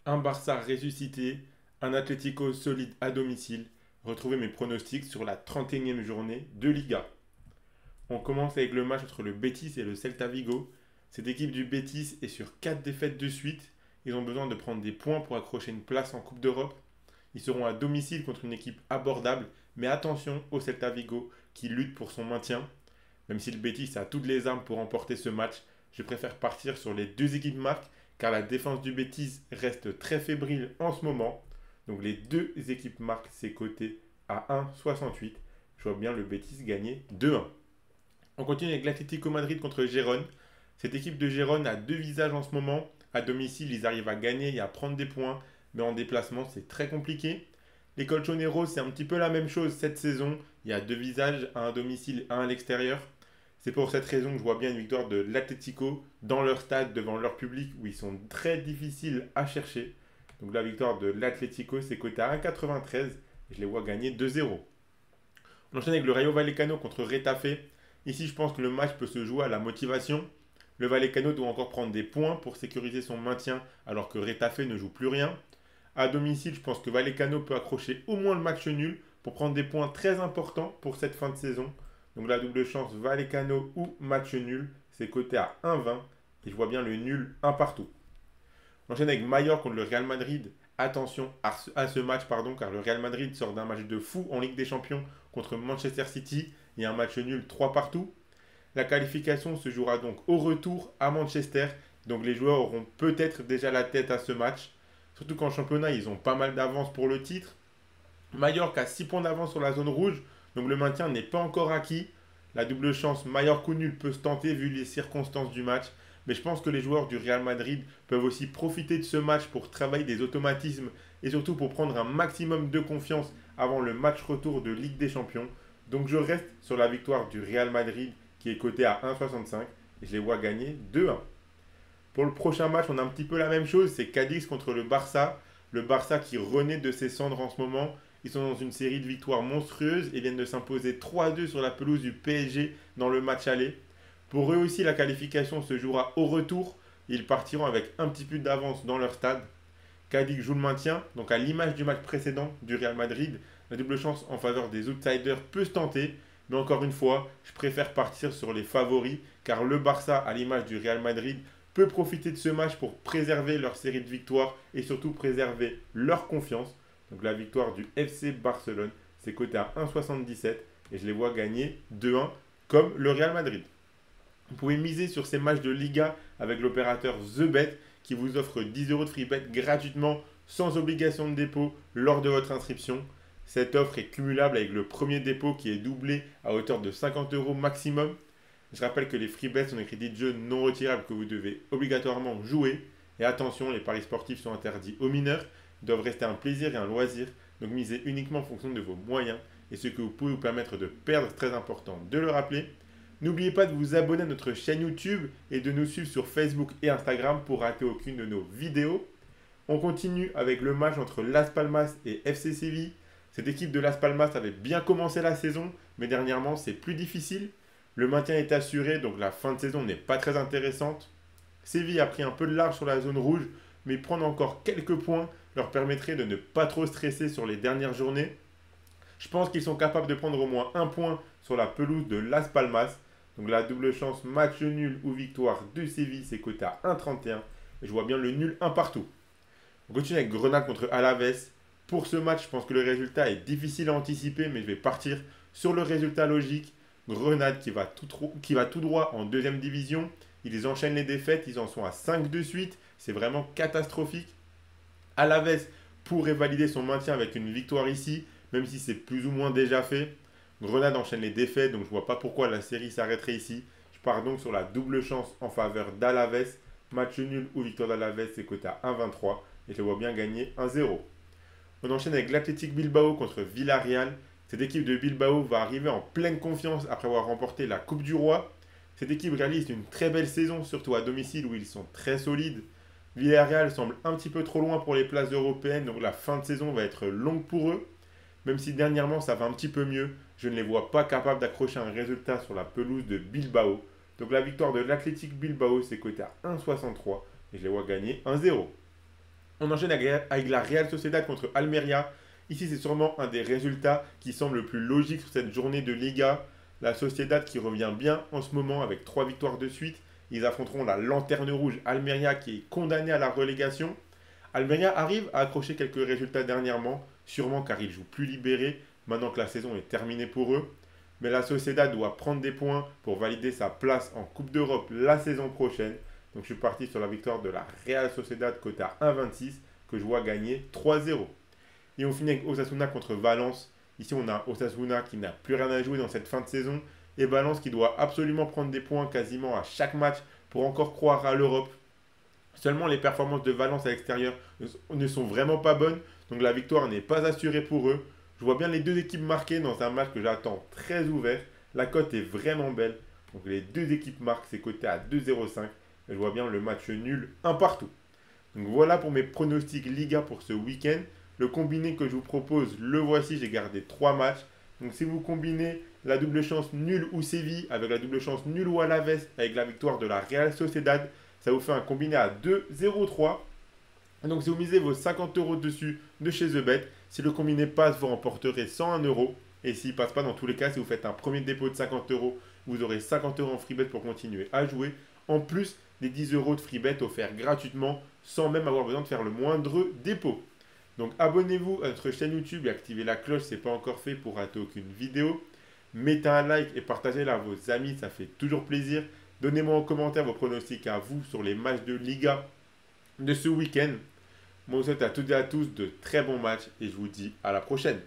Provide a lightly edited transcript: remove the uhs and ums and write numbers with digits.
Un Barça ressuscité, un Atlético solide à domicile. Retrouvez mes pronostics sur la 31e journée de Liga. On commence avec le match entre le Betis et le Celta Vigo. Cette équipe du Betis est sur 4 défaites de suite. Ils ont besoin de prendre des points pour accrocher une place en Coupe d'Europe. Ils seront à domicile contre une équipe abordable, mais attention au Celta Vigo qui lutte pour son maintien. Même si le Betis a toutes les armes pour remporter ce match, je préfère partir sur les deux équipes marques car la défense du Betis reste très fébrile en ce moment. Donc les deux équipes marquent, c'est coté à 1,68. Je vois bien le Betis gagner 2-1. On continue avec l'Atlético Madrid contre Gérone. Cette équipe de Gérone a deux visages en ce moment. À domicile, ils arrivent à gagner et à prendre des points, mais en déplacement, c'est très compliqué. Les Colchoneros, c'est un petit peu la même chose cette saison. Il y a deux visages, un à domicile, un à l'extérieur. C'est pour cette raison que je vois bien une victoire de l'Atlético dans leur stade, devant leur public, où ils sont très difficiles à chercher. Donc la victoire de l'Atlético, c'est coté à 1,93. Je les vois gagner 2-0. On enchaîne avec le Rayo Vallecano contre Retafe. Ici, je pense que le match peut se jouer à la motivation. Le Vallecano doit encore prendre des points pour sécuriser son maintien, alors que Retafe ne joue plus rien. À domicile, je pense que Vallecano peut accrocher au moins le match nul pour prendre des points très importants pour cette fin de saison. Donc la double chance Vallecano ou match nul, c'est coté à 1,20 et je vois bien le nul un partout. On enchaîne avec Mallorca contre le Real Madrid. Attention à ce match, car le Real Madrid sort d'un match de fou en Ligue des Champions contre Manchester City et un match nul 3 partout. La qualification se jouera donc au retour à Manchester, donc les joueurs auront peut-être déjà la tête à ce match. Surtout qu'en championnat, ils ont pas mal d'avance pour le titre. Mallorca a 6 points d'avance sur la zone rouge, donc le maintien n'est pas encore acquis. La double chance Mallorca nul peut se tenter vu les circonstances du match, mais je pense que les joueurs du Real Madrid peuvent aussi profiter de ce match pour travailler des automatismes et surtout pour prendre un maximum de confiance avant le match retour de Ligue des Champions. Donc je reste sur la victoire du Real Madrid qui est coté à 1,65 et je les vois gagner 2-1. Pour le prochain match, on a un petit peu la même chose, c'est Cadix contre le Barça. Le Barça qui renaît de ses cendres en ce moment. Ils sont dans une série de victoires monstrueuses et viennent de s'imposer 3-2 sur la pelouse du PSG dans le match aller. Pour eux aussi, la qualification se jouera au retour. Ils partiront avec un petit peu d'avance dans leur stade. Cadix joue le maintien, donc à l'image du match précédent du Real Madrid, la double chance en faveur des outsiders peut se tenter. Mais encore une fois, je préfère partir sur les favoris, car le Barça, à l'image du Real Madrid, peut profiter de ce match pour préserver leur série de victoires et surtout préserver leur confiance. Donc la victoire du FC Barcelone, c'est coté à 1,77 et je les vois gagner 2-1 comme le Real Madrid. Vous pouvez miser sur ces matchs de Liga avec l'opérateur TheBet qui vous offre 10 euros de free bet gratuitement sans obligation de dépôt lors de votre inscription. Cette offre est cumulable avec le premier dépôt qui est doublé à hauteur de 50 euros maximum. Je rappelle que les free bets sont des crédits de jeu non retirables que vous devez obligatoirement jouer. Et attention, les paris sportifs sont interdits aux mineurs. Ils doivent rester un plaisir et un loisir. Donc misez uniquement en fonction de vos moyens et ce que vous pouvez vous permettre de perdre, très important de le rappeler. N'oubliez pas de vous abonner à notre chaîne YouTube et de nous suivre sur Facebook et Instagram pour rater aucune de nos vidéos. On continue avec le match entre Las Palmas et FC Séville. Cette équipe de Las Palmas avait bien commencé la saison, mais dernièrement c'est plus difficile. Le maintien est assuré, donc la fin de saison n'est pas très intéressante. Séville a pris un peu de large sur la zone rouge, mais prendre encore quelques points leur permettrait de ne pas trop stresser sur les dernières journées. Je pense qu'ils sont capables de prendre au moins un point sur la pelouse de Las Palmas. Donc la double chance match nul ou victoire de Séville, c'est coté à 1,31. Et je vois bien le nul un partout. On continue avec Grenade contre Alaves. Pour ce match, je pense que le résultat est difficile à anticiper, mais je vais partir sur le résultat logique. Grenade qui va tout droit en deuxième division. Ils enchaînent les défaites, ils en sont à 5 de suite. C'est vraiment catastrophique. Alaves pourrait valider son maintien avec une victoire ici, même si c'est plus ou moins déjà fait. Grenade enchaîne les défaites, donc je ne vois pas pourquoi la série s'arrêterait ici. Je pars donc sur la double chance en faveur d'Alaves. Match nul ou victoire d'Alaves, c'est coté à 1,23 et je le vois bien gagner 1-0. On enchaîne avec l'Athletic Bilbao contre Villarreal. Cette équipe de Bilbao va arriver en pleine confiance après avoir remporté la Coupe du Roi. Cette équipe réalise une très belle saison, surtout à domicile où ils sont très solides. Villarreal semble un petit peu trop loin pour les places européennes, donc la fin de saison va être longue pour eux. Même si dernièrement ça va un petit peu mieux, je ne les vois pas capables d'accrocher un résultat sur la pelouse de Bilbao. Donc la victoire de l'Athletic Bilbao, c'est coté à 1,63 et je les vois gagner 1-0. On enchaîne avec la Real Sociedad contre Almeria. Ici, c'est sûrement un des résultats qui semble le plus logique sur cette journée de Liga. La Sociedad qui revient bien en ce moment avec 3 victoires de suite. Ils affronteront la lanterne rouge Almeria qui est condamnée à la relégation. Almeria arrive à accrocher quelques résultats dernièrement, sûrement car ils jouent plus libérés maintenant que la saison est terminée pour eux. Mais la Sociedad doit prendre des points pour valider sa place en Coupe d'Europe la saison prochaine. Donc je suis parti sur la victoire de la Real Sociedad côté à 1,26 que je vois gagner 3-0. Et on finit avec Osasuna contre Valence. Ici on a Osasuna qui n'a plus rien à jouer dans cette fin de saison et Valence qui doit absolument prendre des points quasiment à chaque match pour encore croire à l'Europe. Seulement les performances de Valence à l'extérieur ne sont vraiment pas bonnes, donc la victoire n'est pas assurée pour eux. Je vois bien les deux équipes marquées dans un match que j'attends très ouvert. La cote est vraiment belle, donc les deux équipes marquent, c'est coté à 2,05. Et je vois bien le match nul, un partout. Donc voilà pour mes pronostics Liga pour ce week-end. Le combiné que je vous propose, le voici, j'ai gardé 3 matchs. Donc si vous combinez la double chance nul ou Séville avec la double chance nul ou Alaves avec la victoire de la Real Sociedad, ça vous fait un combiné à 2,03. Donc si vous misez vos 50 euros dessus de chez TheBet, si le combiné passe, vous remporterez 101 euros. Et s'il ne passe pas, dans tous les cas, si vous faites un premier dépôt de 50 euros, vous aurez 50 euros en free bet pour continuer à jouer. En plus des 10 euros de free bet offerts gratuitement sans même avoir besoin de faire le moindre dépôt. Donc abonnez-vous à notre chaîne YouTube et activez la cloche si ce n'est pas encore fait pour rater aucune vidéo. Mettez un like et partagez-la à vos amis, ça fait toujours plaisir. Donnez-moi en commentaire vos pronostics à vous sur les matchs de Liga de ce week-end. Moi, je vous souhaite à toutes et à tous de très bons matchs et je vous dis à la prochaine.